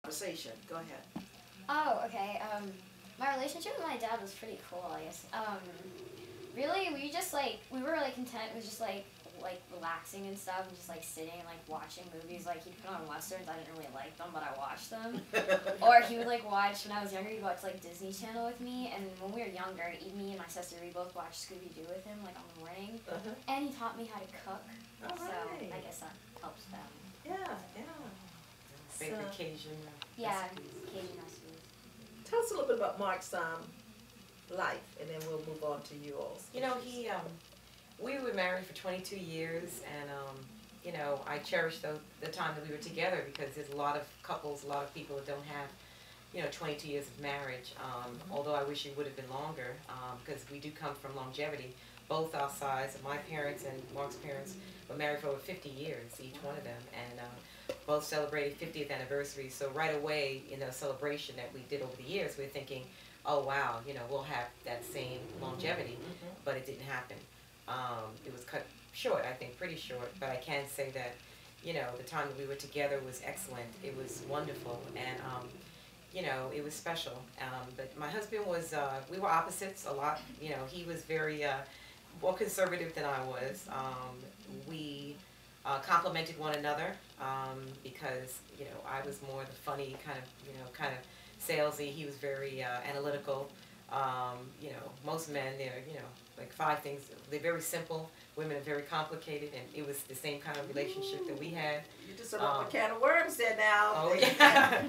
conversation. Go ahead. Oh, okay. My relationship with my dad was pretty cool, I guess. Really, we were like content with just like relaxing and stuff, and just like sitting and like watching movies. Like he'd put on westerns. I didn't really like them, but I watched them. Or he would like watch when I was younger. He'd watch like Disney Channel with me, and when we were younger, me and my sister, we both watched Scooby Doo with him like on the morning. And he taught me how to cook. All So right. I guess that helps them. Yeah, yeah. Favorite So, Cajun Yeah, recipes. Cajun recipes. tell us a little bit about Mark's life, and then we'll move on to yours. You know, we were married for 22 years, and you know, I cherish the time that we were together, because there's a lot of couples, a lot of people that don't have, you know, 22 years of marriage. Although I wish it would have been longer, because we do come from longevity. Both our sides, my parents and Mark's parents, were married for over 50 years, each one of them, and both celebrated 50th anniversary. So right away in the celebration that we did over the years, we were thinking, oh wow, you know, we'll have that same longevity, but it didn't happen. It was cut short, I think, pretty short, but I can say that, you know, the time that we were together was excellent. It was wonderful, and you know, it was special. But my husband was, we were opposites a lot. You know, he was very more conservative than I was. We complemented one another, because, you know, I was more the funny kind of, you know, kind of salesy. He was very analytical. You know, most men, they're, you know, like 5 things. They're very simple. Women are very complicated, and it was the same kind of relationship that we had. You just opened a can of worms there now. Oh yeah.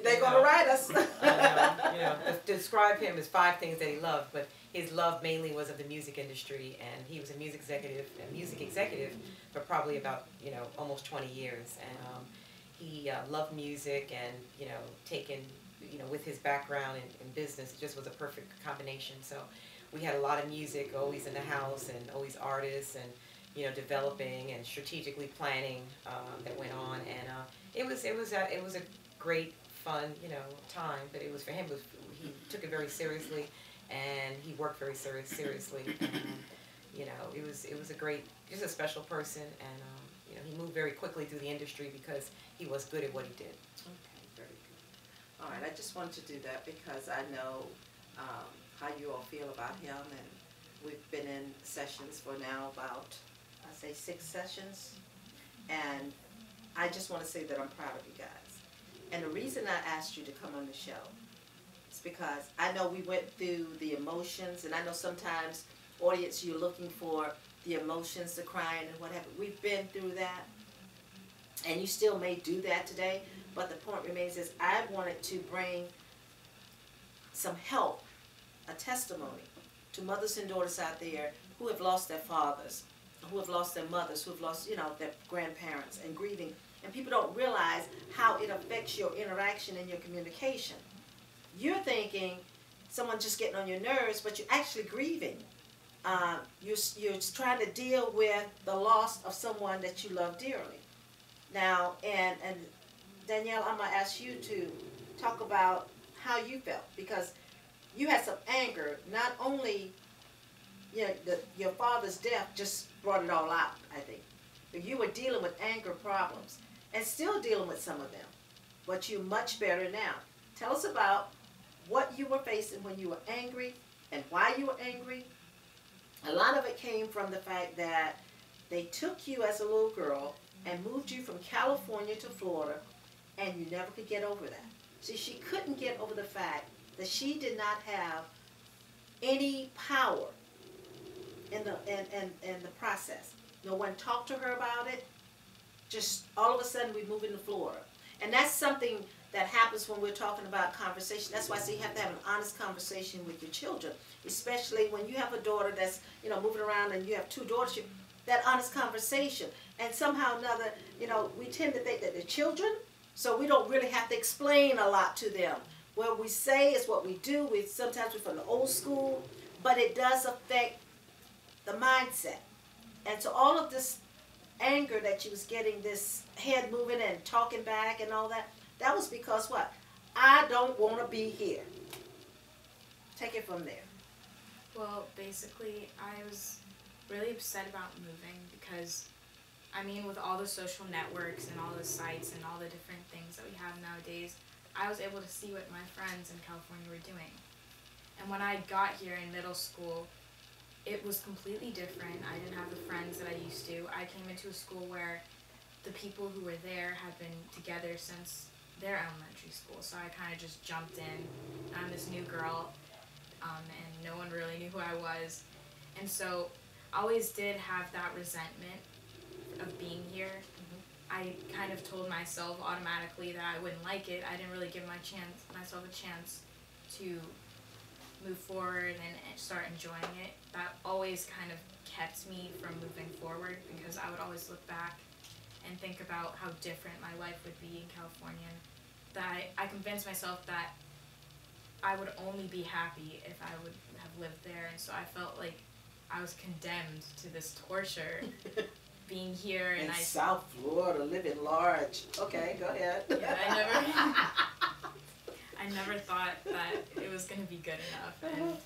They're going to write us. You know, to describe him as 5 things that he loved, but his love mainly was of the music industry, and he was a music executive for probably about, you know, almost 20 years, and he loved music, and, you know, taken, you know, with his background in business, it just was a perfect combination. So we had a lot of music always in the house, and always artists, and, you know, developing and strategically planning that went on, and it was a great fun, you know, time. But it was, for him, he took it very seriously, and he worked very seriously. And, you know, it was a great, just a special person, and you know, he moved very quickly through the industry because he was good at what he did. Okay, very good. All right, I just wanted to do that because I know how you all feel about him, and we've been in sessions for now about, I say 6 sessions, and I just want to say that I'm proud of you guys. And the reason I asked you to come on the show is because I know we went through the emotions, and I know sometimes, audience, you're looking for the emotions, the crying and what have you. We've been through that, and you still may do that today, but the point remains is I wanted to bring some help, a testimony to mothers and daughters out there who have lost their fathers, who have lost their mothers, who have lost, you know, their grandparents, and grieving. And people don't realize how it affects your interaction and your communication. You're thinking someone just getting on your nerves, but you're actually grieving. You're trying to deal with the loss of someone that you love dearly. Now, and Danielle, I'm going to ask you to talk about how you felt, because you had some anger. Not only, you know, your father's death just brought it all out, I think. But you were dealing with anger problems, and still dealing with some of them. But you're much better now. Tell us about what you were facing when you were angry, and why you were angry. A lot of it came from the fact that they took you as a little girl and moved you from California to Florida, and you never could get over that. See, she couldn't get over the fact that she did not have any power in the process. No one talked to her about it. Just all of a sudden we move into Florida. And that's something that happens when we're talking about conversation. That's why I say you have to have an honest conversation with your children, especially when you have a daughter that's, you know, moving around, and you have 2 daughters. That honest conversation. And somehow or another, you know, we tend to think that they're children, so we don't really have to explain a lot to them. What we say is what we do. Sometimes we're from the old school, but it does affect the mindset. And so all of this anger that she was getting, this head moving and talking back and all that, that was because what? I don't want to be here. Take it from there. Well, basically, I was really upset about moving because, I mean, with all the social networks and all the sites and all the different things that we have nowadays, I was able to see what my friends in California were doing. And when I got here in middle school, it was completely different. I didn't have the friends that I used to. I came into a school where the people who were there had been together since their elementary school. So I kind of just jumped in. I'm this new girl, and no one really knew who I was. And so I always did have that resentment of being here. I kind of told myself automatically that I wouldn't like it. I didn't really give myself a chance to move forward and start enjoying it. That always kind of kept me from moving forward, because I would always look back and think about how different my life would be in California. That I convinced myself that I would only be happy if I would have lived there, and so I felt like I was condemned to this torture being here. And in South Florida, living large. Okay, go ahead. Yeah, I never thought that it was going to be good enough, and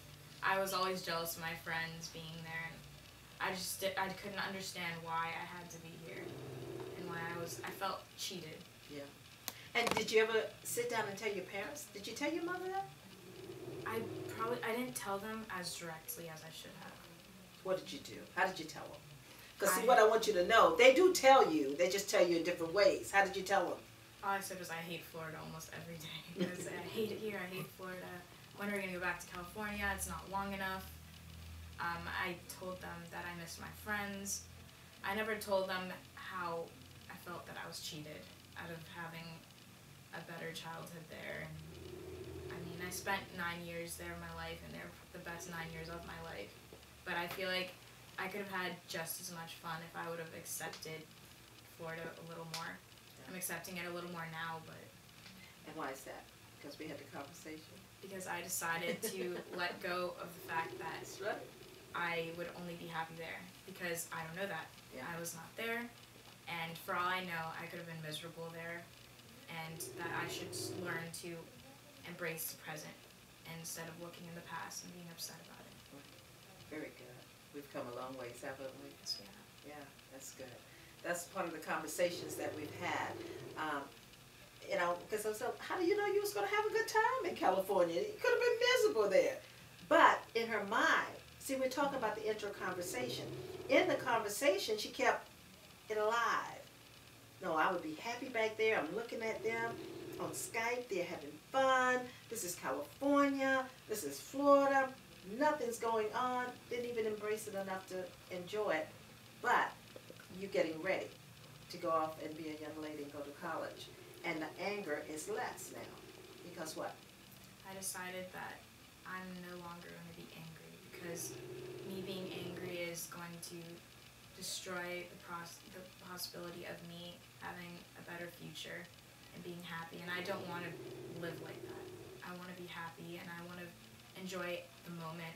I was always jealous of my friends being there, and I couldn't understand why I had to be here, and why I felt cheated. Yeah. And did you ever sit down and tell your parents? Did you tell your mother that? I didn't tell them as directly as I should have. What did you do? How did you tell them? Because see, what I want you to know, they do tell you, they just tell you in different ways. How did you tell them? All I said was I hate Florida almost every day, because I hate it here, I hate Florida. When are we going to go back to California? It's not long enough. I told them that I missed my friends. I never told them how I felt that I was cheated out of having a better childhood there. And I mean, I spent 9 years there of my life, and they're the best 9 years of my life. But I feel like I could have had just as much fun if I would have accepted Florida a little more. I'm accepting it a little more now, but... And why is that? Because we had the conversation? Because I decided to let go of the fact that That's right. I would only be happy there. Because I don't know that. Yeah. I was not there, and for all I know, I could have been miserable there, and that I should learn to embrace the present instead of looking in the past and being upset about it. Very good. We've come a long ways, haven't we? So, yeah. Yeah, that's good. That's part of the conversations that we've had. You know, because I was like, how do you know you was going to have a good time in California? You could have been miserable there. But in her mind, see, we're talking about the intro conversation. In the conversation, she kept it alive. No, I would be happy back there. I'm looking at them on Skype. They're having fun. This is California. This is Florida. Nothing's going on. Didn't even embrace it enough to enjoy it. But you're getting ready to go off and be a young lady and go to college. And the anger is less now. Because what? I decided that I'm no longer going to be angry, because me being angry is going to destroy the possibility of me having a better future and being happy. And I don't want to live like that. I want to be happy, and I want to enjoy the moment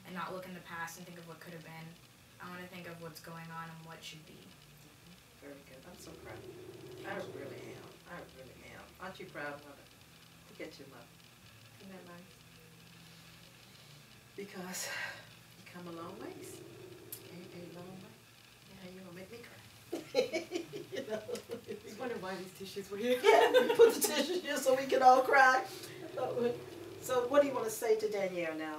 and not look in the past and think of what could have been. I want to think of what's going on and what should be. Very good. I'm so proud of you. I really am. I really am. Aren't you proud, Mother? Look at your mother. Isn't that nice? Because you come a long ways. A long way. Yeah, you're going to make me cry. You know? I was wondering why these tissues were here. Yeah, we put the tissues here so we can all cry. So what do you want to say to Danielle now?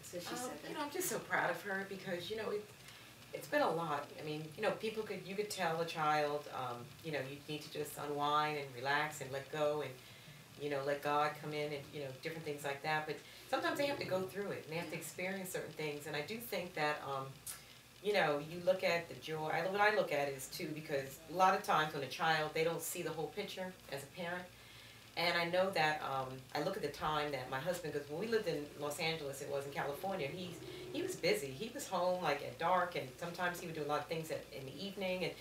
Since she said that. You know, I'm just so proud of her, because, you know, it's been a lot. I mean, you know, you could tell a child, you know, you need to just unwind and relax and let go and, you know, let God come in and, you know, different things like that. But sometimes they have to go through it and they have to experience certain things. And I do think that, you know, you look at the joy. What I look at is, too, because a lot of times when a child, they don't see the whole picture as a parent. And I know that, I look at the time that my husband, because when we lived in Los Angeles, it was in California, he was busy. He was home like at dark, and sometimes he would do a lot of things in the evening, and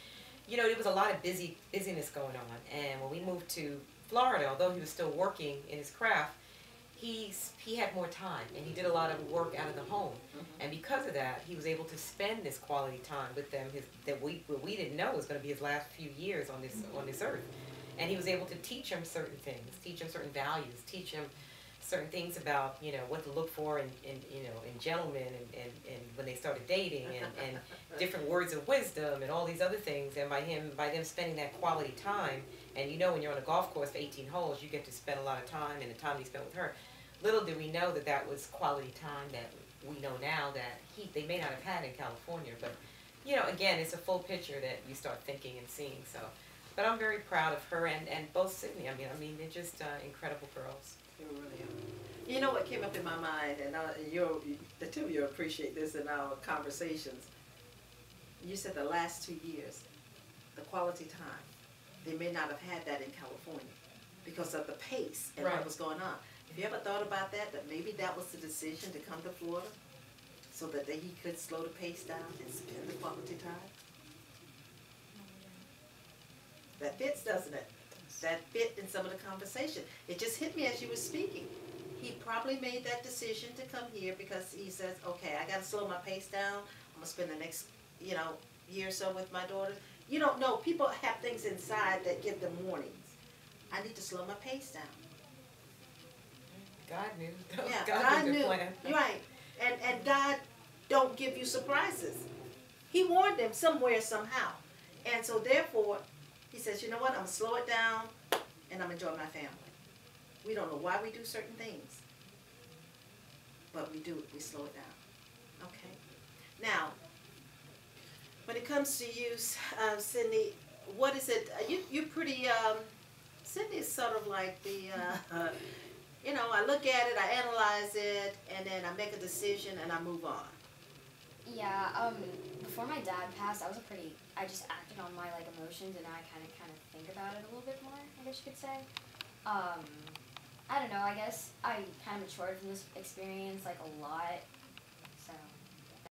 you know, there was a lot of busyness going on. And when we moved to Florida, although he was still working in his craft, he had more time, and he did a lot of work out of the home. And because of that, he was able to spend this quality time with them that we didn't know was going to be his last few years on this earth. And he was able to teach him certain things, teach him certain values, teach him certain things about, you know, what to look for in gentlemen and when they started dating and different words of wisdom and all these other things. And by them spending that quality time, and you know, when you're on a golf course for 18 holes, you get to spend a lot of time, and the time he spent with her. Little did we know that that was quality time that we know now that they may not have had in California. But, you know, again, it's a full picture that you start thinking and seeing. So, but I'm very proud of her and both Sydney. I mean, they're just incredible girls. They really are. You know what came up in my mind, and the two of you appreciate this in our conversations. You said the last 2 years, the quality time. They may not have had that in California because of the pace and what was going on. Have you ever thought about that? That maybe that was the decision to come to Florida, so that he could slow the pace down and spend the quality time. That fits, doesn't it? That fit in some of the conversation. It just hit me as you were speaking. He probably made that decision to come here because he says, okay, I got to slow my pace down. I'm going to spend the next, year or so with my daughter. You don't know. People have things inside that give them warnings. I need to slow my pace down. God knew. Yeah, God knew. You're right. And God don't give you surprises. He warned them somewhere, somehow. And so therefore, he says, you know what, I'm going to slow it down and I'm enjoying my family. We don't know why we do certain things, but we do it. We slow it down. Okay. Now, when it comes to you, Sydney, what is it? You're pretty, Sydney's sort of like the, I look at it, I analyze it, and then I make a decision and I move on. Yeah, before my dad passed, I just acted on my, emotions, and now I kind of think about it a little bit more, I guess you could say. I don't know, I guess I kind of matured from this experience, a lot,